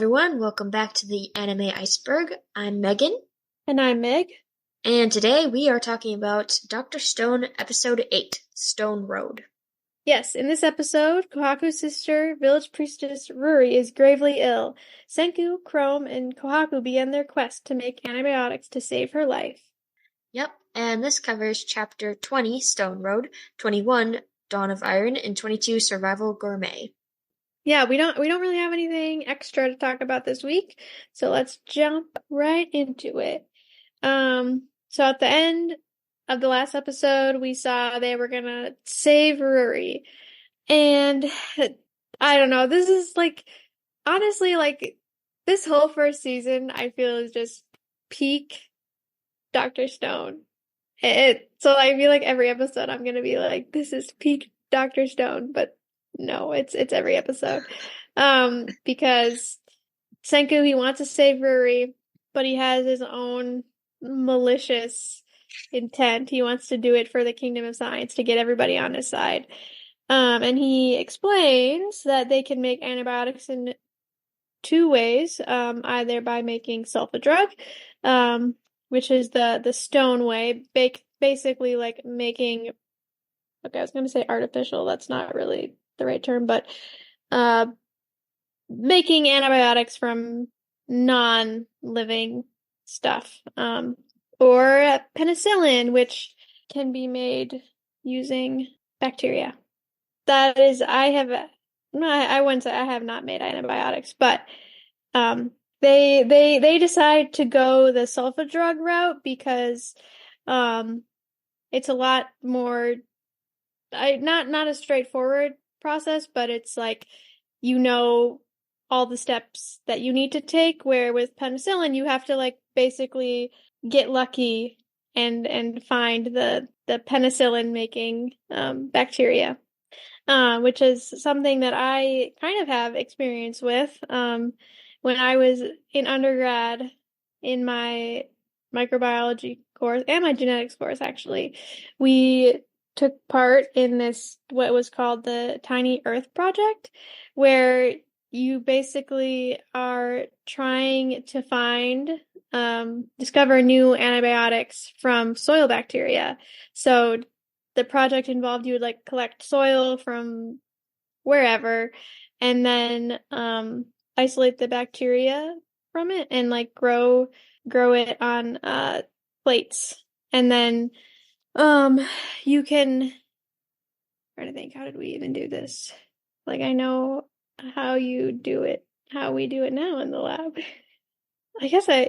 everyone, welcome back to the Anime Iceberg. I'm Megan, And I'm Meg. and today we are talking about Dr. Stone Episode 8, Stone Road. Yes, in this episode, Kohaku's sister, village priestess Ruri, is gravely ill. Senku, Chrome, and Kohaku begin their quest to make antibiotics to save her life. Yep, and this covers Chapter 20, Stone Road, 21, Dawn of Iron, and 22, Survival Gourmet. Yeah, we don't really have anything extra to talk about this week, so let's jump right into it. So at the end of the last episode, we saw they were gonna save Ruri. And I don't know, this is honestly, this whole first season, I feel is just peak Dr. Stone. So I feel like every episode I'm gonna be like, this is peak Dr. Stone, but no, it's every episode. Because Senku, he wants to save Ruri, but he has his own malicious intent. He wants to do it for the Kingdom of Science to get everybody on his side. And he explains that they can make antibiotics in two ways, either by making sulfa which is the stone way, basically like making, okay, I was going to say artificial, that's not really the right term, but uh, making antibiotics from non-living stuff, or penicillin, which can be made using bacteria. That is, I wouldn't say I have not made antibiotics, but they decide to go the sulfa drug route because it's a lot more, not a straightforward process, but it's like you know all the steps that you need to take, where with penicillin you have to like basically get lucky and find the penicillin making bacteria. Which is something that I kind of have experience with. When I was in undergrad in my microbiology course and my genetics course, actually, we took part in this, what was called the Tiny Earth Project, where you basically are trying to discover new antibiotics from soil bacteria. So the project involved you would like collect soil from wherever and then isolate the bacteria from it and like grow it on plates. And then you can, try to think, how did we even do this? Like I know how you do it, how we do it now in the lab.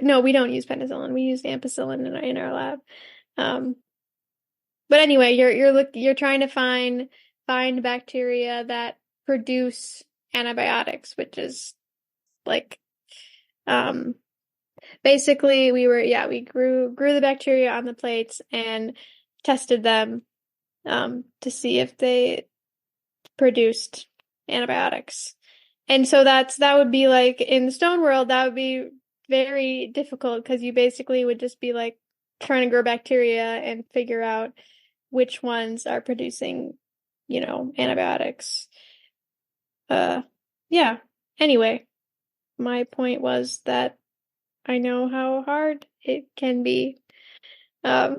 No, we don't use penicillin. We use ampicillin in our lab. Um, But anyway, you're trying to find bacteria that produce antibiotics, which is like um basically we grew the bacteria on the plates and tested them to see if they produced antibiotics. And so that would be like in the stone world, that would be very difficult because you basically would just be like trying to grow bacteria and figure out which ones are producing, antibiotics. Yeah. Anyway, my point was that I know how hard it can be. Um,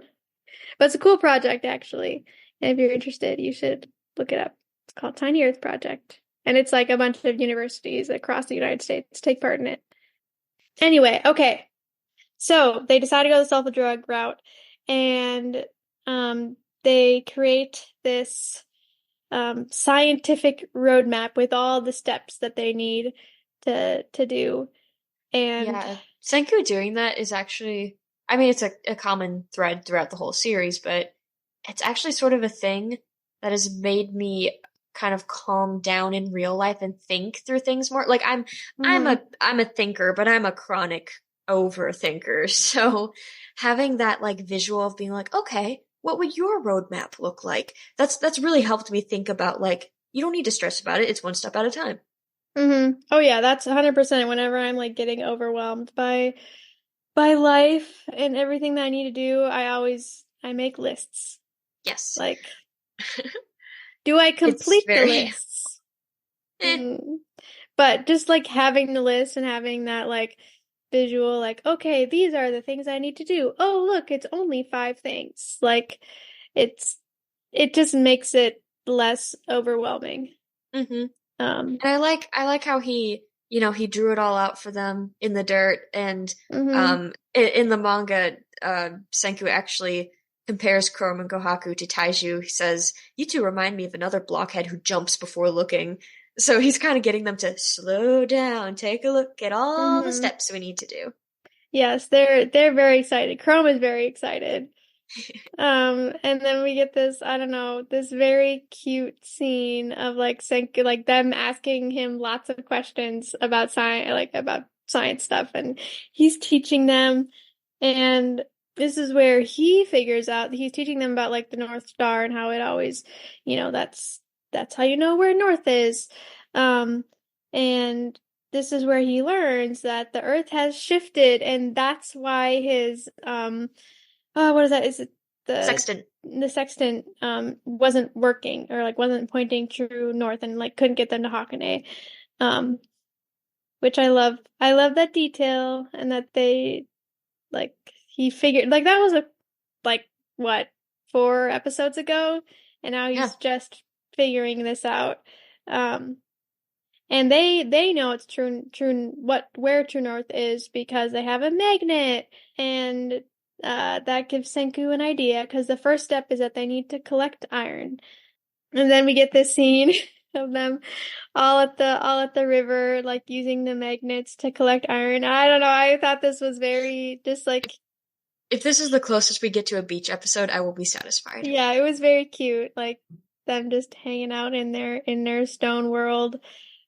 but it's a cool project actually. And if you're interested, you should look it up. It's called Tiny Earth Project. And it's like a bunch of universities across the United States take part in it. Anyway, okay. So they decide to go the sulfa drug route and they create this scientific roadmap with all the steps that they need to do. And Yeah, Senku doing that is actually, I mean, it's a common thread throughout the whole series, but it's actually sort of a thing that has made me kind of calm down in real life and think through things more. Like mhm. I'm a thinker, but I'm a chronic overthinker. So having that like visual of being like, okay, what would your roadmap look like? That's really helped me think about like, you don't need to stress about it. It's one step at a time. Oh yeah, that's 100% whenever I'm like getting overwhelmed by life and everything that I need to do, I make lists. Yes. Like, do I It's complete the very lists? eh. Mm. But just like having the list and having that like visual, like, okay, these are the things I need to do. Oh, look, it's only 5 things. Like it's it just makes it less overwhelming. Hmm. Um, And I like how he drew it all out for them in the dirt and mhm, in the manga Senku actually compares Chrome and Kohaku to Taiju. He says, "You two remind me of another blockhead who jumps before looking." So he's kind of getting them to slow down, take a look at all the mhm. steps we need to do. Yes, they're very excited. Chrome is very excited. And then we get this, I don't know, this very cute scene of like Senku, like them asking him lots of questions about science, like about science stuff, and he's teaching them. And this is where he figures out he's teaching them about like the North Star and how it always, that's how you know where North is. Um, and this is where he learns that the Earth has shifted, and that's why his oh, what is that? Is it the Sextant. the sextant wasn't working or like wasn't pointing true north and like couldn't get them to Hakone. Um, which I love. I love that detail and that they like he figured like that was a like what 4 episodes ago, and now Yeah. he's just figuring this out. Um, and they know it's true what where true north is because they have a magnet, and that gives Senku an idea because the first step is that they need to collect iron. And then we get this scene of them all at the river like using the magnets to collect iron. I don't know, I thought this was very just like If this is the closest we get to a beach episode, I will be satisfied. yeah, it was very cute, like them just hanging out in their stone world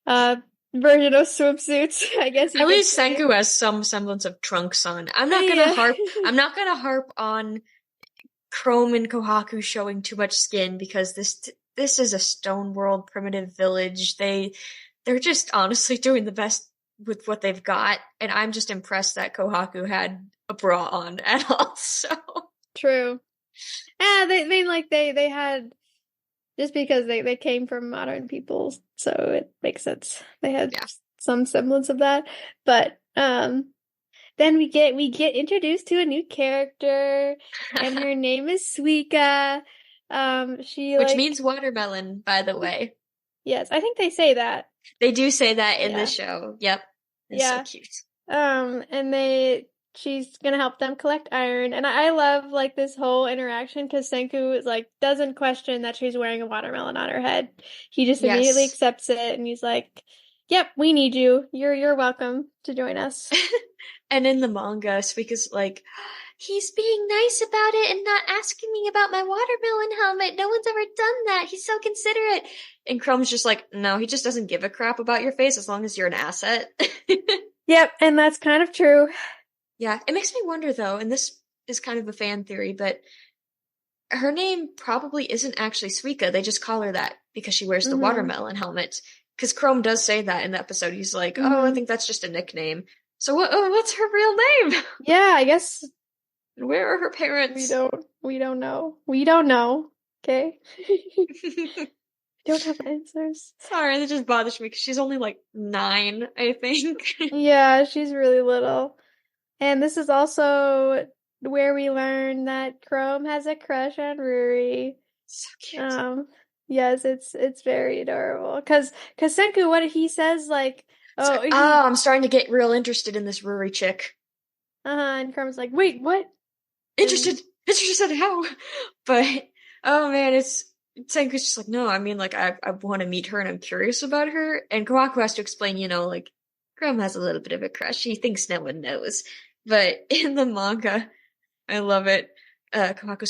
uh version of swimsuits, I guess you At could least say. Senku has some semblance of trunks on. Yeah. I'm not gonna harp on Chrome and Kohaku showing too much skin because this is a stone world primitive village. They're just honestly doing the best with what they've got, and I'm just impressed that Kohaku had a bra on at all. So True. Yeah, they like they had just because they came from modern people, so it makes sense. They had yeah. some semblance of that. But then we get introduced to a new character, and her name is Suika. She Which like means watermelon, by the way. yes, I think they say that. They do say that in the Yeah. show. Yep. It's so Yeah. cute. And she's gonna help them collect iron, and I love like this whole interaction because Senku is like doesn't question that she's wearing a watermelon on her head. He just immediately Yes. accepts it, and he's like, "Yep, we need you. You're welcome to join us." And in the manga, Suika's like, he's being nice about it and not asking me about my watermelon helmet. No one's ever done that. He's so considerate. And Chrome's just like, no, he just doesn't give a crap about your face as long as you're an asset. Yep, and that's kind of true. Yeah, it makes me wonder though, and this is kind of a fan theory, but her name probably isn't actually Suika. They just call her that because she wears the Mm-hmm. watermelon helmet. Because Chrome does say that in the episode. He's like, "Oh, I Mm-hmm. think that's just a nickname." So what's her real name? Yeah, I guess And where are her we parents? don't know. We don't know. Okay. Don't have answers. Sorry, that just bothers me because she's only like 9, I think. Yeah, she's really little. And this is also where we learn that Chrome has a crush on Ruri. So cute. Um, yes, it's very adorable. Cause Senku, what he says, like, It's oh, like, he, oh, I'm starting to get real interested in this Ruri chick. and Chrome's like, wait, what? And Interested, interested in how? But oh man, it's Senku's just like, no, I mean, like, I want to meet her and I'm curious about her. And Kawaku has to explain, like, Chrome has a little bit of a crush. He thinks no one knows. But in the manga, I love it. Kohaku,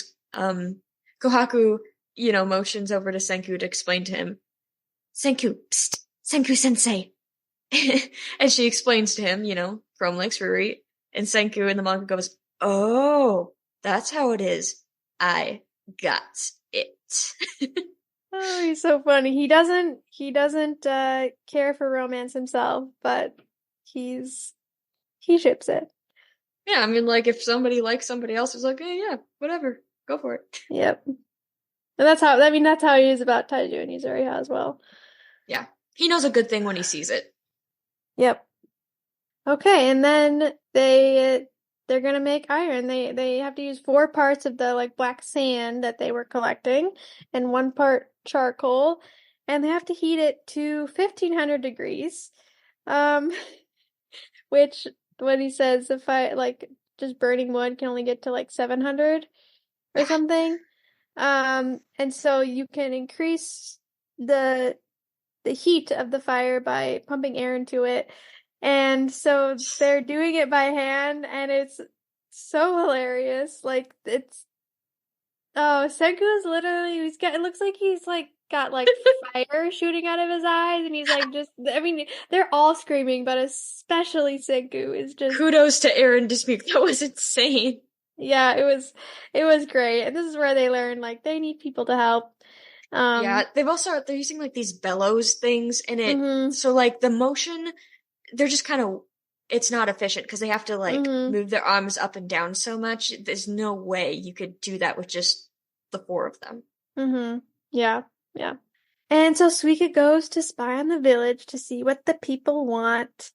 motions over to Senku to explain to him, Senku, psst, Senku sensei. And she explains to him, Chrome likes Ruri. And Senku in the manga goes, oh, that's how it is. I got it. oh, he's so funny. He doesn't care for romance himself, but he ships it. Yeah, I mean, like, if somebody likes somebody else, it's like, yeah, whatever, go for it. Yep. And that's how he is about Taiju and Yuzuriha as well. Yeah, he knows a good thing when he sees it. Yep. Okay, and then they're gonna make iron. They have to use 4 parts of the like black sand that they were collecting and 1 part charcoal, and they have to heat it to 1500 degrees. Um, which when he says if I like just burning wood can only get to like 700 or Yeah. something. And so you can increase the the heat of the fire by pumping air into it. And so they're doing it by hand, and it's so hilarious. Like it's oh, Senku is literally he's got it looks like he's like got like fire shooting out of his eyes, and he's like just I mean they're all screaming, but especially Senku is just Kudos to Aaron Dismuke. That was insane. yeah, it was great. And this is where they learn like they need people to help. Yeah, Um, they're using like these bellows things in it. mhm, So like the motion, they're just kind of it's not efficient because they have to like mhm, move their arms up and down so much. There's no way you could do that with just the four of them. mhm. Yeah, yeah. And so Suika goes to spy on the village to see what the people want.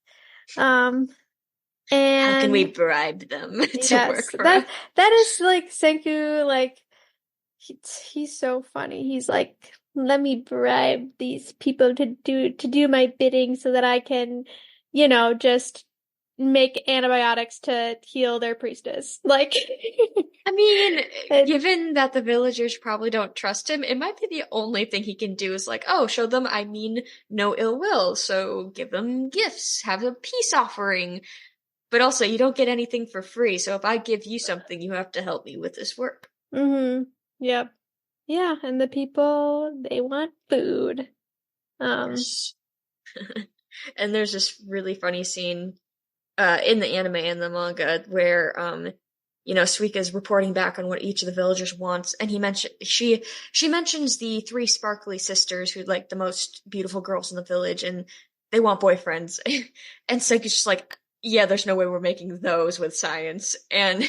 Um, How can we and bribe them to yes, work for us? that is like Senku, like he's so funny. He's like, let me bribe these people to do my bidding so that I can, just make antibiotics to heal their priestess. Like, I mean, and given that the villagers probably don't trust him, it might be the only thing he can do is like, oh, show them I mean no ill will, so give them gifts, have a peace offering. But also, you don't get anything for free, so if I give you something, you have to help me with this work. mm-hmm. Yep. Yeah, and the people they want food. Um, Yes. And there's this really funny scene in the anime and the manga where Suika's reporting back on what each of the villagers wants, and she mentions the three sparkly sisters who like the most beautiful girls in the village, and they want boyfriends. And Senku's just like, yeah, there's no way we're making those with science. And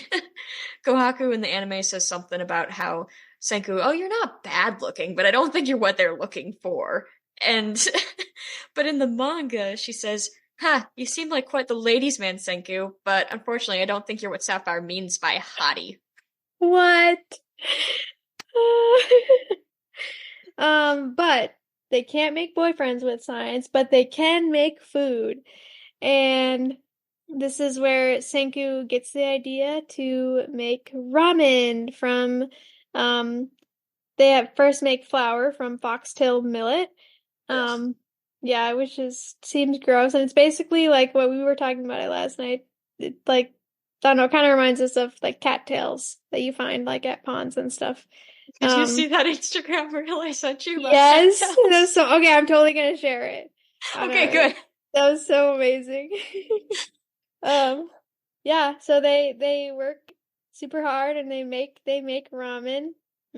Kohaku in the anime says something about how Senku, oh, you're not bad looking, but I don't think you're what they're looking for. And but in the manga, she says, "Ha, you seem like quite the ladies' man, Senku, but unfortunately, I don't think you're what Sapphire means by hottie." what? But they can't make boyfriends with science, but they can make food. And this is where Senku gets the idea to make ramen from, um, they have first make flour from foxtail millet. Ugh. Um, yeah, which is seems gross, and it's basically like what we were talking about it last night. It like I don't know, kind of reminds us of like cattails that you find like at ponds and stuff. Did you see Um, that Instagram reel I sent you about yes, that's cattails? so okay. I'm totally gonna share it on Okay, our. good. That was so amazing. Um, yeah, so they work super hard and they make ramen,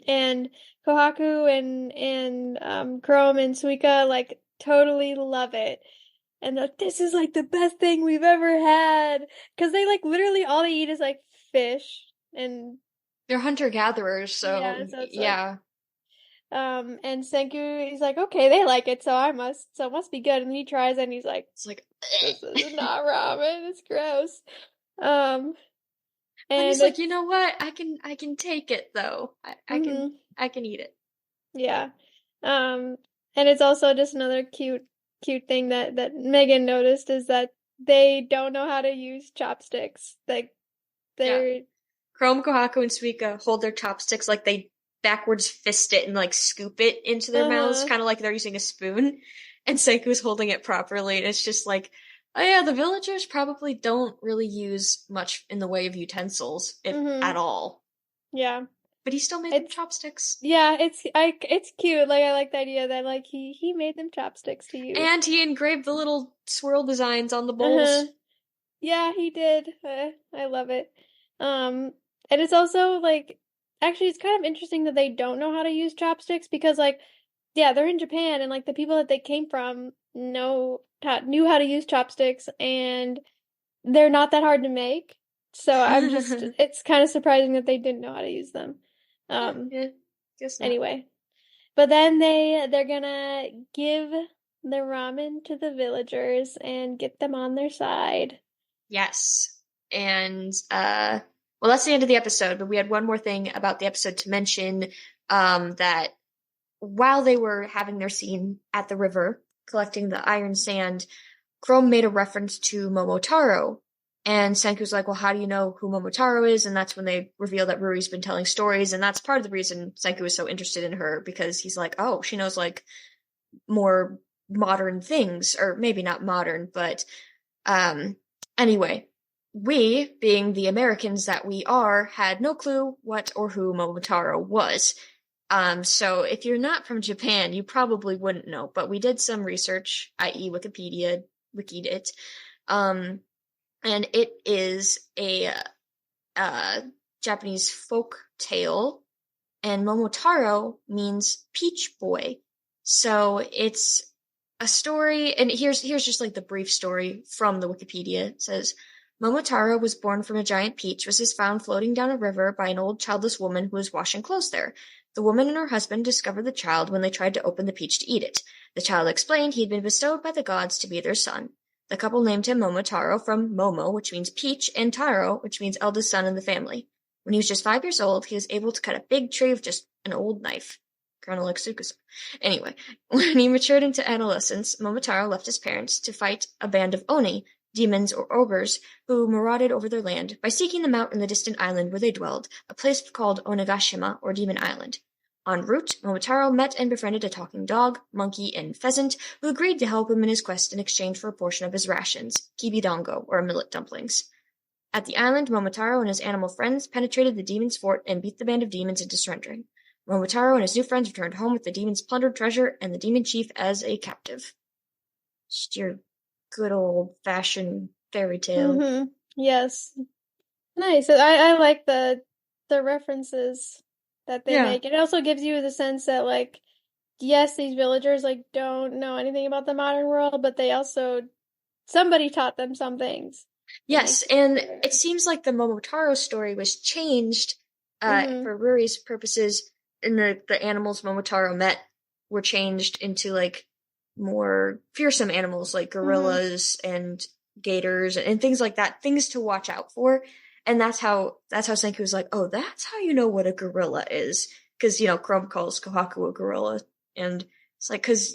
and Kohaku and Chrome and Suika like totally love it. And this is like the best thing we've ever had. Because they like literally all they eat is like fish. And They're hunter-gatherers, so yeah, so it's like, yeah. and Senku, he's like, okay, they like it, so it must be good. And he tries it and he's like, It's like, this is not ramen, it's gross. Um, but and he's like, it's, you know what? I can take it though. I can mm-hmm, I can eat it. yeah. Um, and it's also just another cute thing that Megan noticed is that they don't know how to use chopsticks. Like, Yeah. they're, Chrome, Kohaku, and Suika hold their chopsticks like they backwards fist it and like scoop it into their mouths, uh-huh. kind of like they're using a spoon. And Senku's holding it properly, and it's just like, oh yeah, the villagers probably don't really use much in the way of utensils, if Mm-hmm. at all. Yeah. But he still made them It's chopsticks. yeah, it's cute. Like I like the idea that like he made them chopsticks to use. And he engraved the little swirl designs on the Uh-huh. bowls. Yeah, he did. I love it. Um, and it's also like actually it's kind of interesting that they don't know how to use chopsticks because like yeah, they're in Japan and like the people that they came from knew how to use chopsticks and they're not that hard to make. So I'm just it's kind of surprising that they didn't know how to use them. Um, Yeah, guess not. anyway. But then they're gonna give the ramen to the villagers and get them on their side. Yes. And well, that's the end of the episode, but we had one more thing about the episode to mention, that while they were having their scene at the river collecting the iron sand, Chrome made a reference to Momotaro. And Senku's like, well, how do you know who Momotaro is? And that's when they reveal that Ruri's been telling stories. And that's part of the reason Senku is so interested in her, because he's like, oh, she knows like more modern things, or maybe not modern, but um, anyway, we, being the Americans that we are, had no clue what or who Momotaro was. So if you're not from Japan, you probably wouldn't know, but we did some research, i.e. Wikipedia, wikied it. Um, and it is a Japanese folk tale, and Momotaro means peach boy. So it's a story, and here's just like the brief story from the Wikipedia. It says Momotaro was born from a giant peach, was found floating down a river by an old childless woman who was washing clothes there. The woman and her husband discovered the child when they tried to open the peach to eat it. The child explained he had been bestowed by the gods to be their son. The couple named him Momotaro from Momo, which means peach, and Taro, which means eldest son in the family. When he was just 5 years old, he was able to cut a big tree with just an old knife. Kind of like Suika. Anyway, when he matured into adolescence, Momotaro left his parents to fight a band of Oni, demons or ogres, who marauded over their land by seeking them out in the distant island where they dwelled, a place called Onagashima, or Demon Island. En route, Momotaro met and befriended a talking dog, monkey, and pheasant, who agreed to help him in his quest in exchange for a portion of his rations, kibidongo, or millet dumplings. At the island, Momotaro and his animal friends penetrated the demon's fort and beat the band of demons into surrendering. Momotaro and his new friends returned home with the demon's plundered treasure and the demon chief as a captive. Just your good old-fashioned fairy tale. Mm-hmm. Yes. Nice. I like the references that they Yeah. make. It also gives you the sense that like yes, these villagers like don't know anything about the modern world, but they also somebody taught them some things. And Yes, and it seems like the Momotaro story was changed mm-hmm. for Ruri's purposes, and the animals Momotaro met were changed into like more fearsome animals like Mm-hmm. gorillas and gators and things like that, things to watch out for. And that's how Senku was like, oh, that's how you know what a gorilla is, because Chrome calls Kohaku a gorilla, and it's like because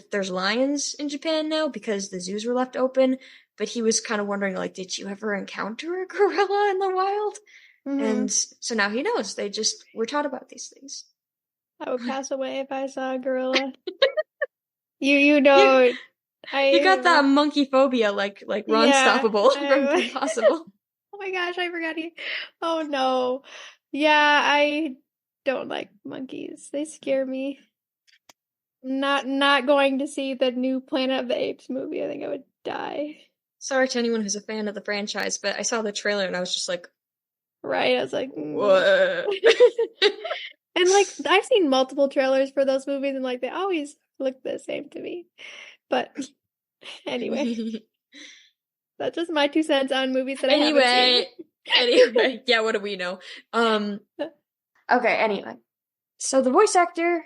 there's lions in Japan now because the zoos were left open, but he was kind of wondering, like, did you ever encounter a gorilla in the wild? Mm-hmm. And so now he knows. They just were taught about these things. I would pass away if I saw a gorilla. You You know I you got have that monkey phobia, like Ron yeah, Stoppable from I Kim Possible. oh my gosh, I forgot he oh no. Yeah, I don't like monkeys. They scare me. Not going to see the new Planet of the Apes movie. I think I would die. Sorry to anyone who's a fan of the franchise, but I saw the trailer and I was just like, Right? I was like, what? And like I've seen multiple trailers for those movies and like they always look the same to me. But anyway, that's just my 2 cents on movies that I haven't seen. Anyway, anyway, yeah, what do we know? Okay, anyway. So the voice actor,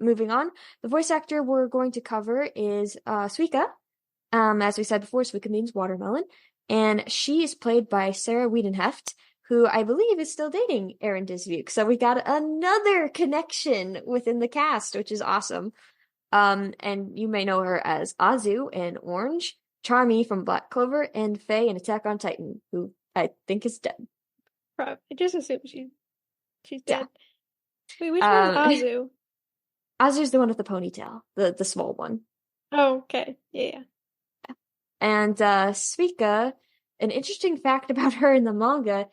moving on, the voice actor we're going to cover is Suika. As we said before, Suika means watermelon, and she is played by Sarah Wiedenheft, who I believe is still dating Aaron Dismuke. So we got another connection within the cast, which is awesome. And you may know her as Azu in Orange, Charmy from Black Clover, and Faye in Attack on Titan, who I think is dead. Probably. I just assume she's Yeah. dead. Wait, which one's Um, Azu? Azu's the one with the ponytail, the small one. Oh, okay. Yeah. And Suika, an interesting fact about her in the manga,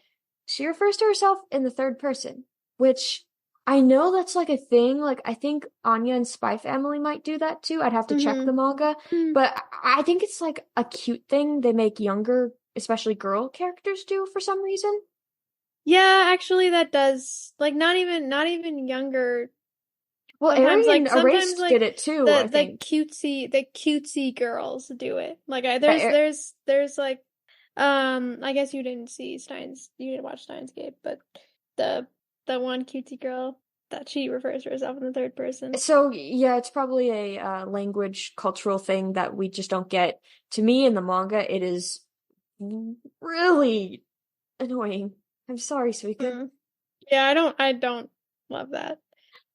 she refers to herself in the third person, which I know that's like a thing. Like I think Anya and Spy Family might do that too. I'd have to check the manga, Mm-hmm. but I think it's like a cute thing they make younger, especially girl characters do for some reason. Yeah, actually that does like not even younger. Well, Sometimes Eri and like Erased did it too, I the think. cutesy girls do it. Like Yeah, there's like I guess you didn't watch Steins Gate, but the the one cutesy girl that she refers to herself in the third person. So yeah, it's probably a language cultural thing that we just don't get. To me, in the manga, it is really annoying. I'm sorry, Suika. Mm. Yeah, I don't love that.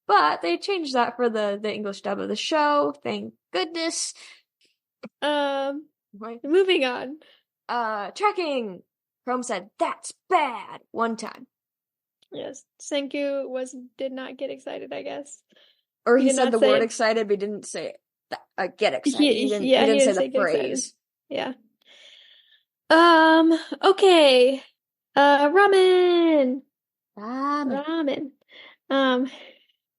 But they changed that for the English dub of the show. Thank goodness. Um, Right. moving on. Tracking. Chrome said, "That's bad," one time. Yes, Senku did not get excited, I guess. Or He he did said not the say word it. excited, but he didn't say get excited. He He didn't say didn't the say get excited. phrase. Yeah. Okay. Ramen. Ramen. Ramen. Um,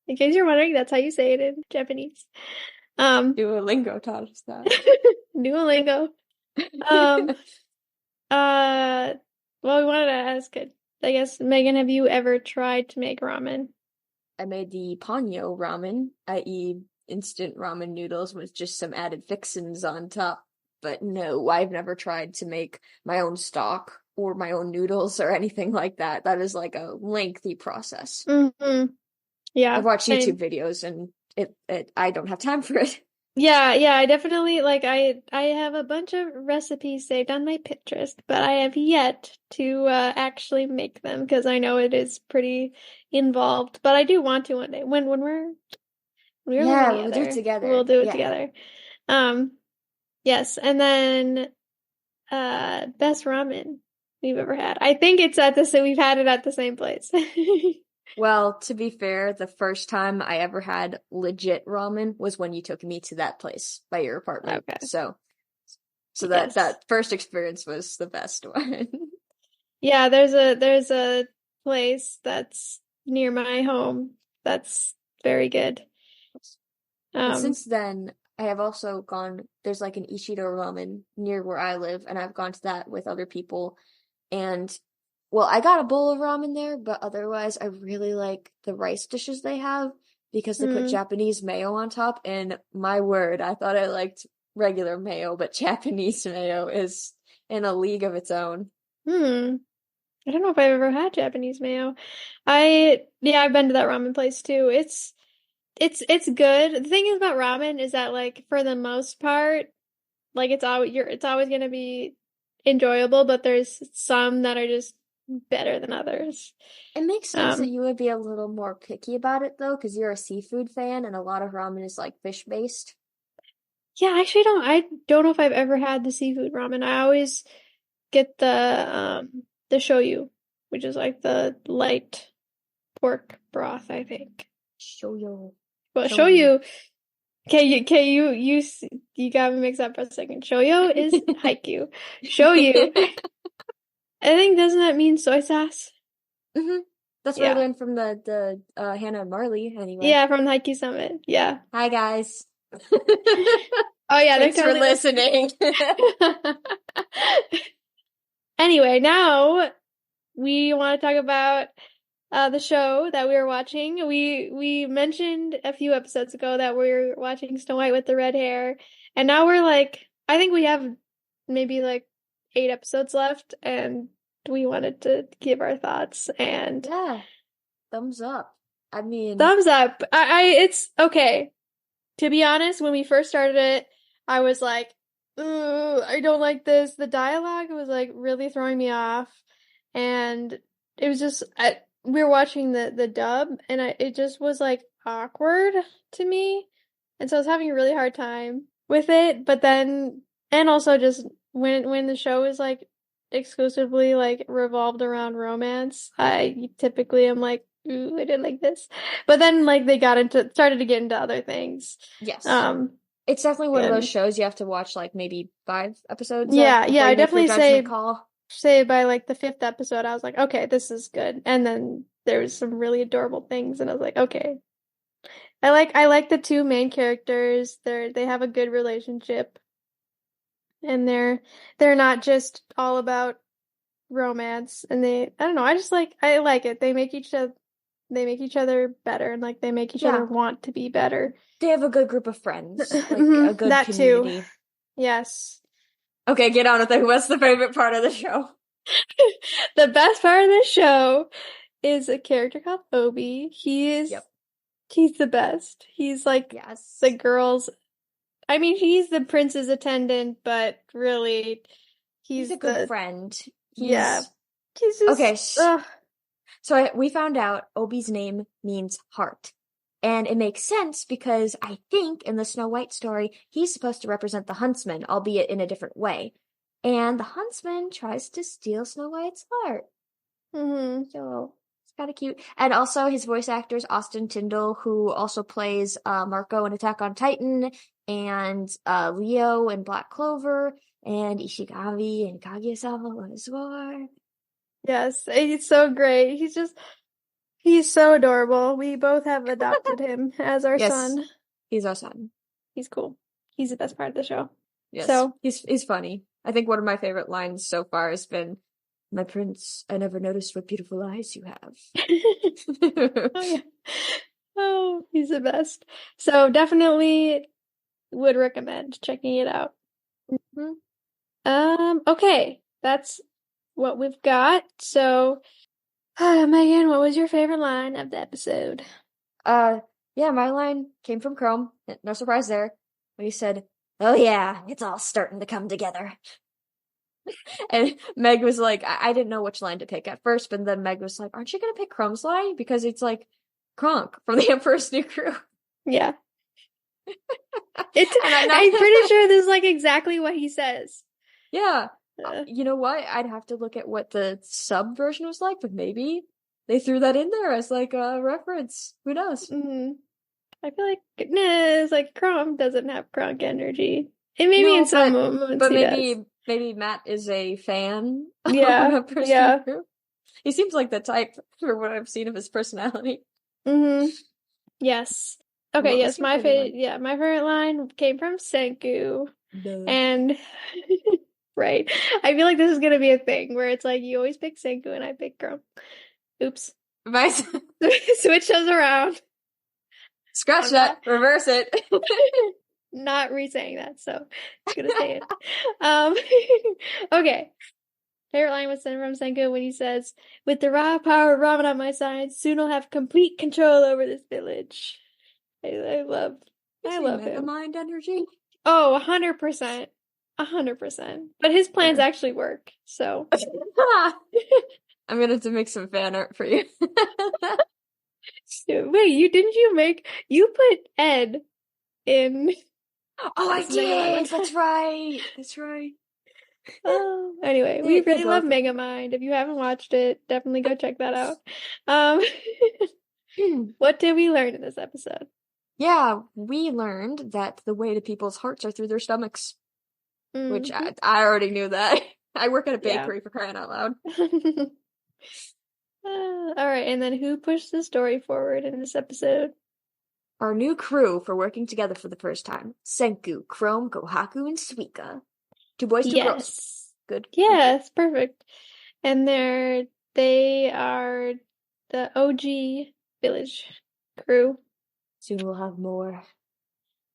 in case you're wondering, that's how you say it in Japanese. Um, Duolingo taught us that. Duolingo. Um, well, we wanted to ask it. I guess, Megan, have you ever tried to make ramen? I made the Ponyo ramen, i.e., instant ramen noodles with just some added fixins on top. But no, I've never tried to make my own stock or my own noodles or anything like that. That is like a lengthy process. Mm-hmm. Yeah. I've watched YouTube And videos and it I don't have time for it. yeah, I definitely like I have a bunch of recipes saved on my Pinterest, but I have yet to actually make them because I know it is pretty involved. But I do want to one day when we're living Yeah, we'll do it together, we'll together. do it Yeah. together. Um, yes, and then best ramen we've ever had. I think it's at the same. We've had it at the same place. Well, to be fair, the first time I ever had legit ramen was when you took me to that place by your apartment. Okay. So that Yes. that first experience was the best one. Yeah, there's a place that's near my home that's very good. But Um, since then, I have also gone, there's like an Ichido ramen near where I live, and I've gone to that with other people. And well, I got a bowl of ramen there, but otherwise, I really like the rice dishes they have because they put hmm, Japanese mayo on top. And my word, I thought I liked regular mayo, but Japanese mayo is in a league of its own. hmm. I don't know if I've ever had Japanese mayo. Yeah, I've been to that ramen place too. It's good. The thing is about ramen is that like for the most part, like it's always gonna be enjoyable, but there's some that are just better than others. It makes sense that Um, you would be a little more picky about it though, because you're a seafood fan and a lot of ramen is like fish based. yeah, I don't know if I've ever had the seafood ramen. I always get the shoyu, which is like the light pork broth, I think. Shoyo. But Shoyu. shoyu, you got me mixed up for a second. Shoyo is haiku. Shoyu, I think doesn't that mean soy sauce? hmm That's what I Yeah. learned from the Hannah and Marley anyway. Yeah, from the Haiku Summit. Yeah. Hi guys. Oh yeah, they're Thanks for totally listening. Anyway, now we want to talk about the show that we were watching. We mentioned a few episodes ago that we were watching Snow White with the red hair, and now we're like, I think we have maybe like 8 episodes left, and we wanted to give our thoughts and Yeah, thumbs up. I mean, thumbs up. It's okay. To be honest, when we first started it, I was like, "Ooh, I don't like this." The dialogue was like really throwing me off, and it was just we were watching the dub, and it just was like awkward to me, and so I was having a really hard time with it. But then, and also just when the show is like exclusively like revolved around romance, I typically am like, "Ooh, I didn't like this." But then like they started to get into other things. yes. Um, It's definitely one of those and shows you have to watch like maybe 5 episodes of yeah, before I you make your definitely judgment call. say by like the fifth episode, I was like, okay, this is good. And then there was some really adorable things, and I was like, okay. I like the two main characters. They have a good relationship, and they're not just all about romance. And I don't know, I like it. They make each other better, and like they make each other Yeah, want to be better. they have a good group of friends, like a Mhm, good that too. community. Yes. Okay, get on with it. What's the favorite part of the show? The best part of this show is a character called Obi. He is Yep. He's the best. He's like the Yes. girls. I mean, he's the prince's attendant, but really, He's a he's good the, friend. yeah, He's he's okay. just, ugh. We found out Obi's name means heart. And it makes sense because I think in the Snow White story, he's supposed to represent the huntsman, albeit in a different way. And the huntsman tries to steal Snow White's heart. Hmm. So it's kind of cute. And also his voice actor is Austin Tyndall, who also plays Marco in Attack on Titan and Leo in Black Clover and Ishigami in Kaguya-sama as well. Yes, he's so great. He's so adorable. We both have adopted him as our Yes, son. he's our son. He's cool. He's the best part of the show. Yes, So, he's funny. I think one of my favorite lines so far has been, "My prince, I never noticed what beautiful eyes you have." oh yeah. Oh, he's the best. So definitely would recommend checking it out. Mhm. Okay, that's what we've got. So, Megan, what was your favorite line of the episode? Uh, yeah, my line came from Chrome. No surprise there. When he said, "Oh yeah, it's all starting to come together." And Meg was like, I didn't know which line to pick at first, but then Meg was like, "Aren't you gonna pick Chrome's line? Because it's like Kronk from the Emperor's New Crew." Yeah. It's And I'm not, I'm pretty sure this is like exactly what he says. yeah. Uh, You know what? I'd have to look at what the sub version was like, but maybe they threw that in there as like a reference. Who knows? mm, I feel like it's like Kronk doesn't have Kronk energy. And maybe in No, some moments but he does. maybe Matt is a fan of Yeah, Emperor's New yeah. Crew. He seems like the type for what I've seen of his personality. Mm-hmm. Yes. Okay, What yes, was your favorite line? my favorite line came from Senku. Duh. And right. I feel like this is gonna be a thing where it's like you always pick Senku and I pick Chrome. Oops. My, Switch those around. scratch I'm not that, reverse it. not re-saying that, so just gonna say it. Um okay. Favorite line was sent from Senku when he says, "With the raw power of ramen on my side, soon I'll have complete control over this village." I love You I say love mega him. mind energy? Oh, 100%. 100%. But his plans Fair. actually work, so. I'm gonna have to make some fan art for you. Wait, you put Ed in Oh, I as Megamind one did! That's time. right. That's right. Oh, anyway, we They really love both. Megamind. If you haven't watched it, definitely go check that out. Um, Hmm. what did we learn in this episode? Yeah, we learned that the way to people's hearts are through their stomachs, which Hmm. I already knew that. I work at a Yeah. bakery for crying out loud. All right, and then who pushed the story forward in this episode? Our new crew for working together for the first time. Senku, Chrome, Kohaku, and Suika. Two boys, two girls. Yes. Good. Yes, perfect. And they are the OG village crew. Soon we'll have more.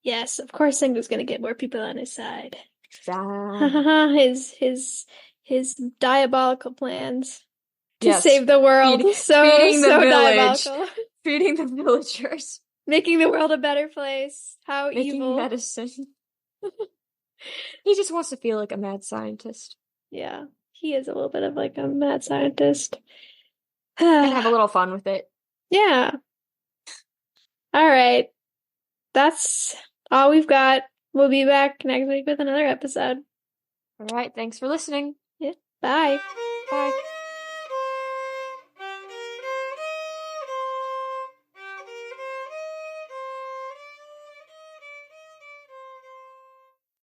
Yes, of course Sengo's gonna get more people on his side. Ah. His diabolical plans to Yes. save the world. So, Feeding the so village. diabolical. Feeding the villagers. Making the world a better place. How Making evil. medicine. He just wants to feel like a mad scientist. Yeah, he is a little bit of like a mad scientist. And have a little fun with it. Yeah. All right. That's all we've got. We'll be back next week with another episode. All right, thanks for listening. Yeah. Bye. Bye.